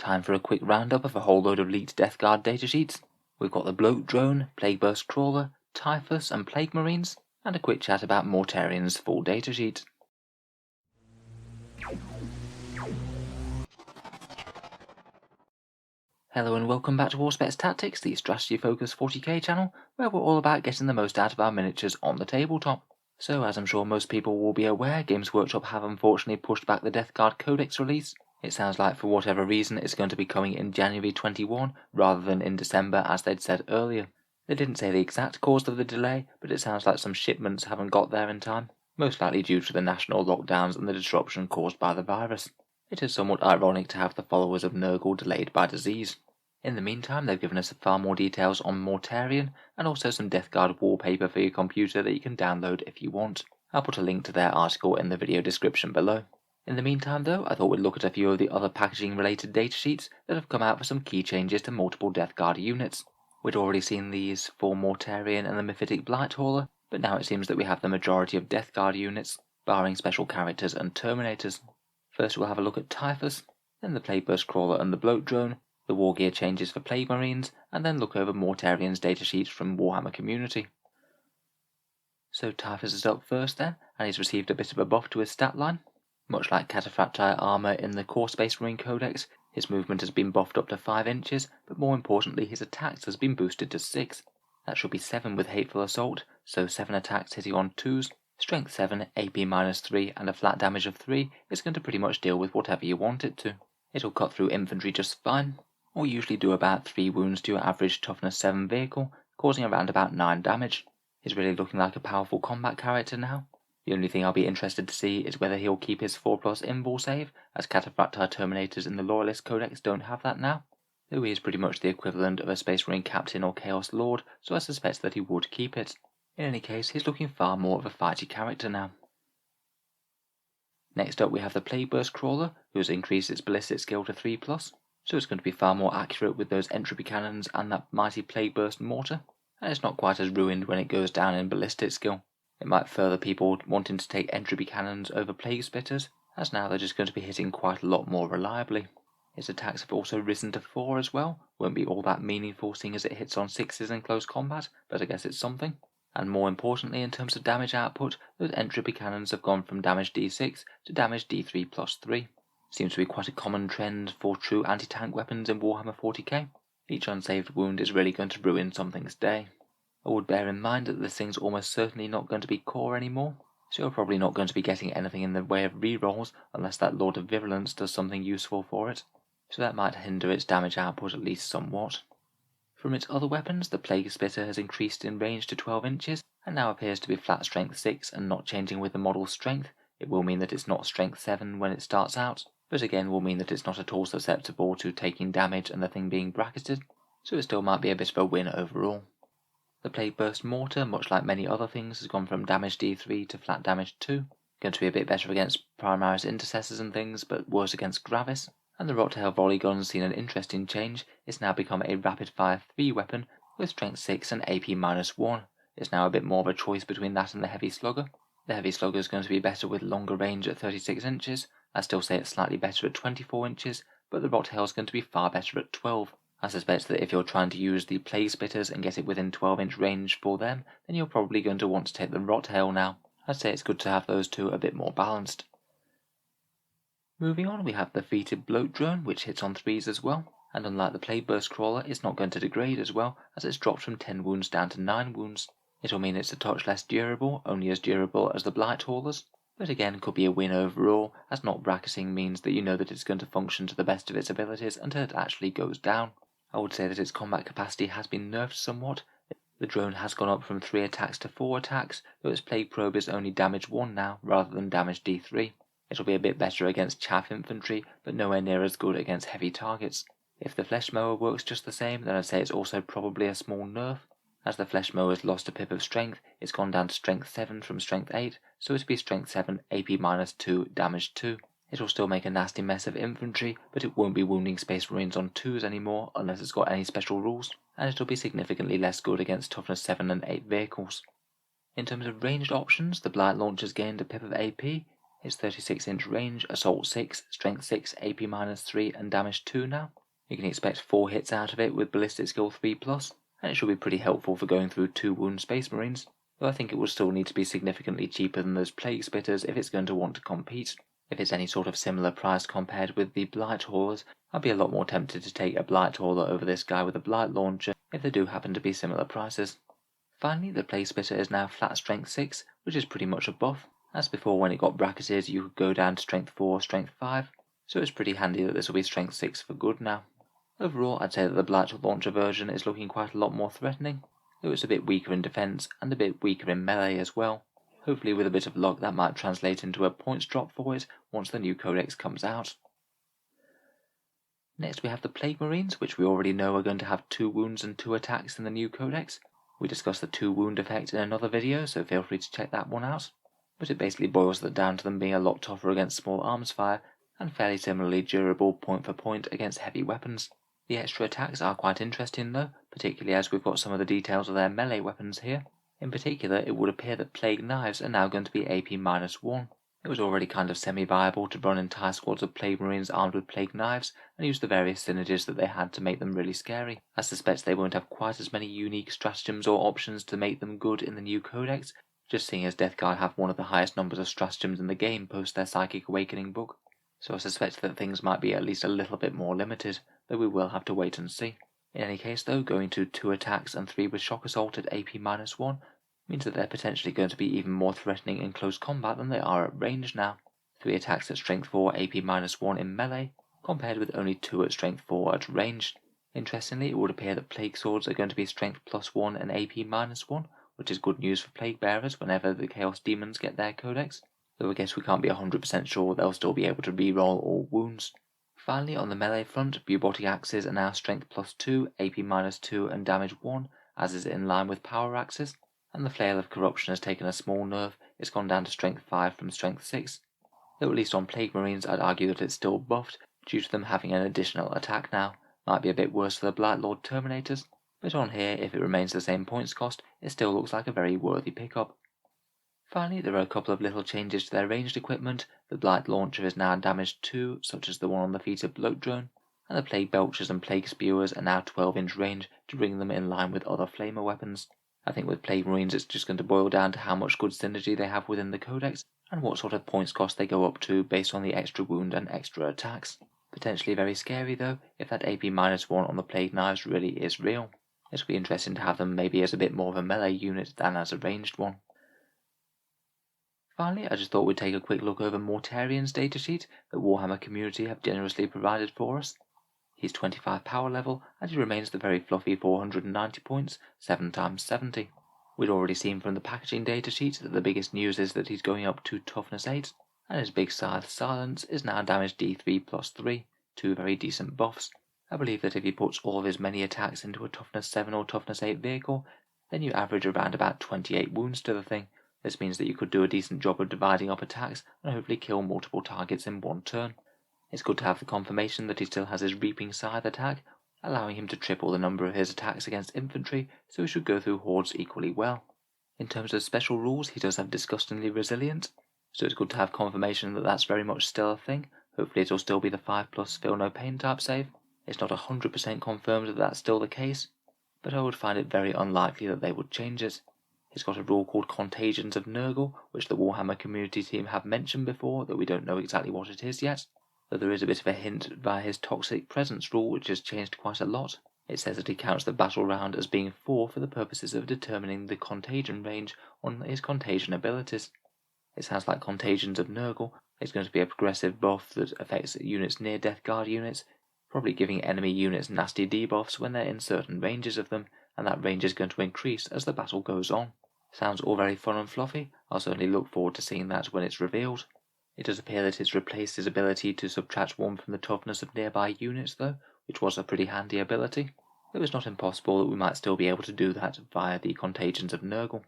Time for a quick roundup of a whole load of leaked Death Guard datasheets. We've got the Bloat drone, Plagueburst Crawler, Typhus and Plague Marines, and a quick chat about Mortarion's full datasheet. Hello and welcome back to Warspets Tactics, the strategy-focused 40k channel, where we're all about getting the most out of our miniatures on the tabletop. So, as I'm sure most people will be aware, Games Workshop have unfortunately pushed back the Death Guard codex release. It sounds like for whatever reason it's going to be coming in January 21 rather than in December as they'd said earlier. They didn't say the exact cause of the delay, but it sounds like some shipments haven't got there in time, most likely due to the national lockdowns and the disruption caused by the virus. It is somewhat ironic to have the followers of Nurgle delayed by disease. In the meantime, they've given us far more details on Mortarion, and also some Death Guard wallpaper for your computer that you can download if you want. I'll put a link to their article in the video description below. In the meantime though, I thought we'd look at a few of the other packaging related datasheets that have come out for some key changes to multiple Death Guard units. We'd already seen these for Mortarion and the Foetid Bloat hauler, but now it seems that we have the majority of Death Guard units, barring special characters and Terminators. First we'll have a look at Typhus, then the Plagueburst Crawler and the Bloat drone, the war gear changes for Plague Marines, and then look over Mortarion's datasheets from Warhammer community. So Typhus is up first then, and he's received a bit of a buff to his stat line. Much like Cataphractii armor in the Core Space Marine Codex, his movement has been buffed up to 5 inches, but more importantly his attacks has been boosted to 6. That should be 7 with Hateful Assault, so 7 attacks hitting on 2s, Strength 7, AP 3 and a flat damage of 3 is going to pretty much deal with whatever you want it to. It'll cut through infantry just fine, or usually do about 3 wounds to your average toughness 7 vehicle, causing around about 9 damage. He's really looking like a powerful combat character now. The only thing I'll be interested to see is whether he'll keep his 4+ invul save, as Cataphractii Terminators in the Loyalist Codex don't have that now, though he is pretty much the equivalent of a Space Marine Captain or Chaos Lord, so I suspect that he would keep it. In any case, he's looking far more of a fighty character now. Next up we have the Plagueburst Crawler, who has increased its ballistic skill to 3+, so it's going to be far more accurate with those entropy cannons and that mighty Plagueburst mortar, and it's not quite as ruined when it goes down in ballistic skill. It might further people wanting to take entropy cannons over plague spitters, as now they're just going to be hitting quite a lot more reliably. Its attacks have also risen to 4 as well, won't be all that meaningful seeing as it hits on 6s in close combat, but I guess it's something. And more importantly in terms of damage output, those entropy cannons have gone from damage D6 to damage D3+3. Seems to be quite a common trend for true anti-tank weapons in Warhammer 40k. Each unsaved wound is really going to ruin something's day. I would bear in mind that this thing's almost certainly not going to be core anymore, so you're probably not going to be getting anything in the way of rerolls unless that Lord of Virulence does something useful for it, so that might hinder its damage output at least somewhat. From its other weapons, the Plague Spitter has increased in range to 12 inches, and now appears to be flat strength 6 and not changing with the model's strength. It will mean that it's not strength 7 when it starts out, but again will mean that it's not at all susceptible to taking damage and the thing being bracketed, so it still might be a bit of a win overall. The Plagueburst Mortar, much like many other things, has gone from damage D3 to flat damage 2, going to be a bit better against Primaris Intercessors and things, but worse against Gravis, and the Rocktail Volley Gun's seen an interesting change. It's now become a rapid-fire 3 weapon with strength 6 and AP -1. It's now a bit more of a choice between that and the Heavy Slugger. The Heavy Slugger is going to be better with longer range at 36 inches, I still say it's slightly better at 24 inches, but the Rocktail is going to be far better at 12. I suspect that if you're trying to use the Plague Spitters and get it within 12-inch range for them, then you're probably going to want to take the Rocktail now. I'd say it's good to have those two a bit more balanced. Moving on, we have the Foetid Bloat drone, which hits on 3s as well, and unlike the Plagueburst Crawler, it's not going to degrade as well, as it's dropped from 10 wounds down to 9 wounds. It'll mean it's a touch less durable, only as durable as the Blight Haulers, but again could be a win overall, as not bracketing means that you know that it's going to function to the best of its abilities until it actually goes down. I would say that its combat capacity has been nerfed somewhat. The drone has gone up from 3 attacks to 4 attacks, though its Plague Probe is only damage 1 now, rather than damage D3. It'll be a bit better against chaff infantry, but nowhere near as good against heavy targets. If the Flesh Mower works just the same, then I'd say it's also probably a small nerf. As the Flesh Mower's lost a pip of strength, it's gone down to strength 7 from strength 8, so it'll be strength 7, AP -2, damage 2. It'll still make a nasty mess of infantry, but it won't be wounding Space Marines on 2s anymore unless it's got any special rules, and it'll be significantly less good against toughness 7 and 8 vehicles. In terms of ranged options, the Blight Launcher's gained a pip of AP. It's 36-inch range, assault 6, strength 6, AP -3 and damage 2 now. You can expect 4 hits out of it with ballistic skill 3+, and it should be pretty helpful for going through 2 wound Space Marines, though I think it will still need to be significantly cheaper than those Plague Spitters if it's going to want to compete. If it's any sort of similar price compared with the Blight Haulers, I'd be a lot more tempted to take a Blight Hauler over this guy with a Blight Launcher if they do happen to be similar prices. Finally, the Plague Spitter is now flat strength 6, which is pretty much a buff. As before, when it got bracketed, you could go down to strength 4, strength 5, so it's pretty handy that this will be strength 6 for good now. Overall, I'd say that the Blight Launcher version is looking quite a lot more threatening, though it's a bit weaker in defense and a bit weaker in melee as well. Hopefully with a bit of luck that might translate into a points drop for it once the new codex comes out. Next we have the Plague Marines, which we already know are going to have 2 wounds and 2 attacks in the new codex. We discussed the 2 wound effect in another video, so feel free to check that one out. But it basically boils down to them being a lot tougher against small arms fire, and fairly similarly durable point for point against heavy weapons. The extra attacks are quite interesting though, particularly as we've got some of the details of their melee weapons here. In particular, it would appear that Plague Knives are now going to be AP -1. It was already kind of semi-viable to run entire squads of Plague Marines armed with Plague Knives and use the various synergies that they had to make them really scary. I suspect they won't have quite as many unique stratagems or options to make them good in the new codex, just seeing as Death Guard have one of the highest numbers of stratagems in the game post their Psychic Awakening book. So I suspect that things might be at least a little bit more limited, though we will have to wait and see. In any case though, going to 2 attacks and 3 with Shock Assault at AP -1 means that they're potentially going to be even more threatening in close combat than they are at range now. 3 attacks at strength 4 AP -1 in melee, compared with only 2 at strength 4 at range. Interestingly, it would appear that Plague Swords are going to be strength +1 and AP -1, which is good news for Plague Bearers whenever the Chaos Demons get their codex, though I guess we can't be 100% sure they'll still be able to reroll all wounds. Finally, on the melee front, Bubotic Axes are now strength +2, AP -2 and damage 1, as is in line with Power Axes, and the Flail of Corruption has taken a small nerf. It's gone down to strength 5 from strength 6, though at least on Plague Marines I'd argue that it's still buffed due to them having an additional attack now. Might be a bit worse for the Blight Lord Terminators, but on here, if it remains the same points cost, it still looks like a very worthy pickup. Finally, there are a couple of little changes to their ranged equipment. The Blight Launcher is now damage 2, such as the one on the Foetid Bloat drone, and the Plague Belchers and Plague Spewers are now 12-inch range to bring them in line with other Flamer weapons. I think with Plague Marines it's just going to boil down to how much good synergy they have within the codex, and what sort of points cost they go up to based on the extra wound and extra attacks. Potentially very scary though, if that AP -1 on the Plague Knives really is real. It'll be interesting to have them maybe as a bit more of a melee unit than as a ranged one. Finally, I just thought we'd take a quick look over Mortarion's datasheet that Warhammer community have generously provided for us. He's 25 power level, and he remains the very fluffy 490 points, 7x70. We'd already seen from the packaging datasheet that the biggest news is that he's going up to toughness 8, and his big scythe Silence is now damage D3+3, 2 very decent buffs. I believe that if he puts all of his many attacks into a toughness 7 or toughness 8 vehicle, then you average around about 28 wounds to the thing. This means that you could do a decent job of dividing up attacks and hopefully kill multiple targets in one turn. It's good to have the confirmation that he still has his Reaping Scythe attack, allowing him to triple the number of his attacks against infantry, so he should go through hordes equally well. In terms of special rules, he does have Disgustingly Resilient, so it's good to have confirmation that that's very much still a thing. Hopefully it'll still be the 5+ Feel No Pain type save. It's not 100% confirmed that that's still the case, but I would find it very unlikely that they would change it. He's got a rule called Contagions of Nurgle, which the Warhammer community team have mentioned before, though we don't know exactly what it is yet. Though there is a bit of a hint via his Toxic Presence rule, which has changed quite a lot. It says that he counts the battle round as being 4 for the purposes of determining the contagion range on his contagion abilities. It sounds like Contagions of Nurgle is going to be a progressive buff that affects units near Death Guard units, probably giving enemy units nasty debuffs when they're in certain ranges of them, and that range is going to increase as the battle goes on. Sounds all very fun and fluffy. I'll certainly look forward to seeing that when it's revealed. It does appear that it's replaced his ability to subtract 1 from the toughness of nearby units though, which was a pretty handy ability. It was not impossible that we might still be able to do that via the Contagions of Nurgle.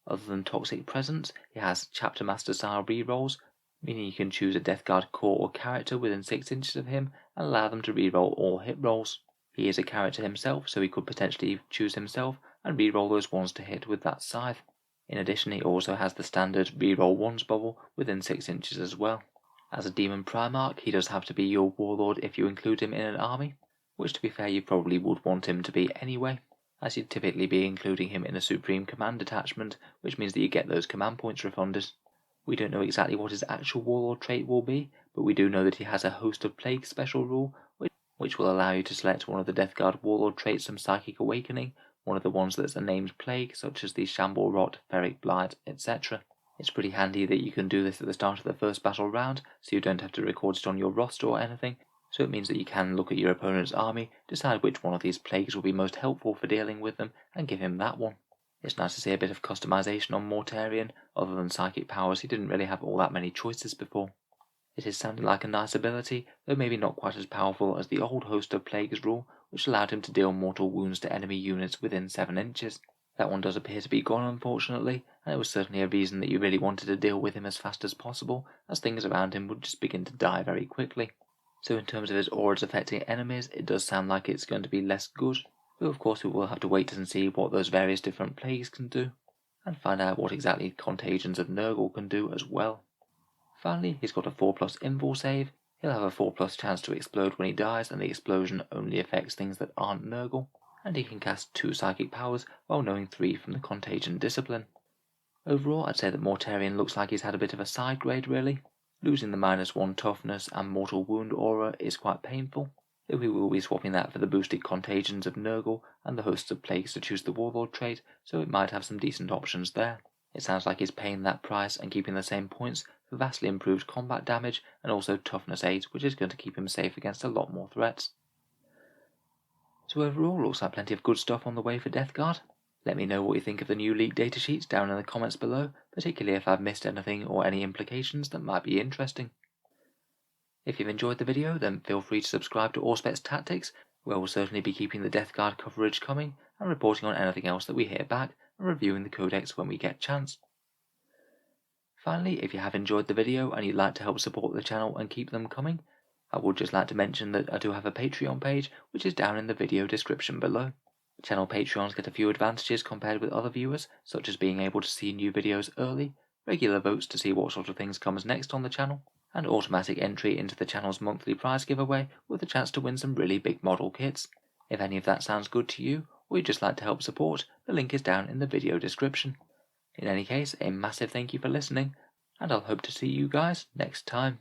Other than Toxic Presence, he has Chapter Master style rerolls, meaning you can choose a Death Guard core or character within 6 inches of him and allow them to reroll all hit rolls. He is a character himself, so he could potentially choose himself and reroll those ones to hit with that scythe. In addition, he also has the standard reroll ones bubble within 6 inches as well. As a demon Primarch, he does have to be your warlord if you include him in an army, which to be fair you probably would want him to be anyway, as you'd typically be including him in a Supreme Command detachment, which means that you get those command points refunded. We don't know exactly what his actual warlord trait will be, but we do know that he has a Host of Plague special rule, which will allow you to select one of the Death Guard warlord traits from Psychic Awakening, one of the ones that's a named plague, such as the Shamble Rot, Ferric Blight, etc. It's pretty handy that you can do this at the start of the first battle round, so you don't have to record it on your roster or anything, so it means that you can look at your opponent's army, decide which one of these plagues will be most helpful for dealing with them, and give him that one. It's nice to see a bit of customization on Mortarion. Other than psychic powers, he didn't really have all that many choices before. It is sounding like a nice ability, though maybe not quite as powerful as the old Host of Plagues rule, which allowed him to deal mortal wounds to enemy units within 7 inches. That one does appear to be gone, unfortunately, and it was certainly a reason that you really wanted to deal with him as fast as possible, as things around him would just begin to die very quickly. So in terms of his auras affecting enemies, it does sound like it's going to be less good, but of course we will have to wait and see what those various different plagues can do, and find out what exactly Contagions of Nurgle can do as well. Finally, he's got a 4+ invul save. He'll have a 4+ chance to explode when he dies, and the explosion only affects things that aren't Nurgle, and he can cast 2 psychic powers while knowing 3 from the Contagion discipline. Overall, I'd say that Mortarion looks like he's had a bit of a side grade really. Losing the -1 toughness and mortal wound aura is quite painful, though we will be swapping that for the boosted Contagions of Nurgle and the Hosts of Plagues to choose the Warlord trait, so it might have some decent options there. It sounds like he's paying that price and keeping the same points for vastly improved combat damage and also toughness 8, which is going to keep him safe against a lot more threats. So overall, looks like plenty of good stuff on the way for Death Guard. Let me know what you think of the new leaked datasheets down in the comments below, particularly if I've missed anything or any implications that might be interesting. If you've enjoyed the video, then feel free to subscribe to Auspex Tactics, where we'll certainly be keeping the Death Guard coverage coming and reporting on anything else that we hear back and reviewing the codex when we get chance. Finally, if you have enjoyed the video and you'd like to help support the channel and keep them coming, I would just like to mention that I do have a Patreon page, which is down in the video description below. Channel Patreons get a few advantages compared with other viewers, such as being able to see new videos early, regular votes to see what sort of things comes next on the channel, and automatic entry into the channel's monthly prize giveaway with a chance to win some really big model kits. If any of that sounds good to you, or you'd just like to help support, the link is down in the video description. In any case, a massive thank you for listening, and I'll hope to see you guys next time.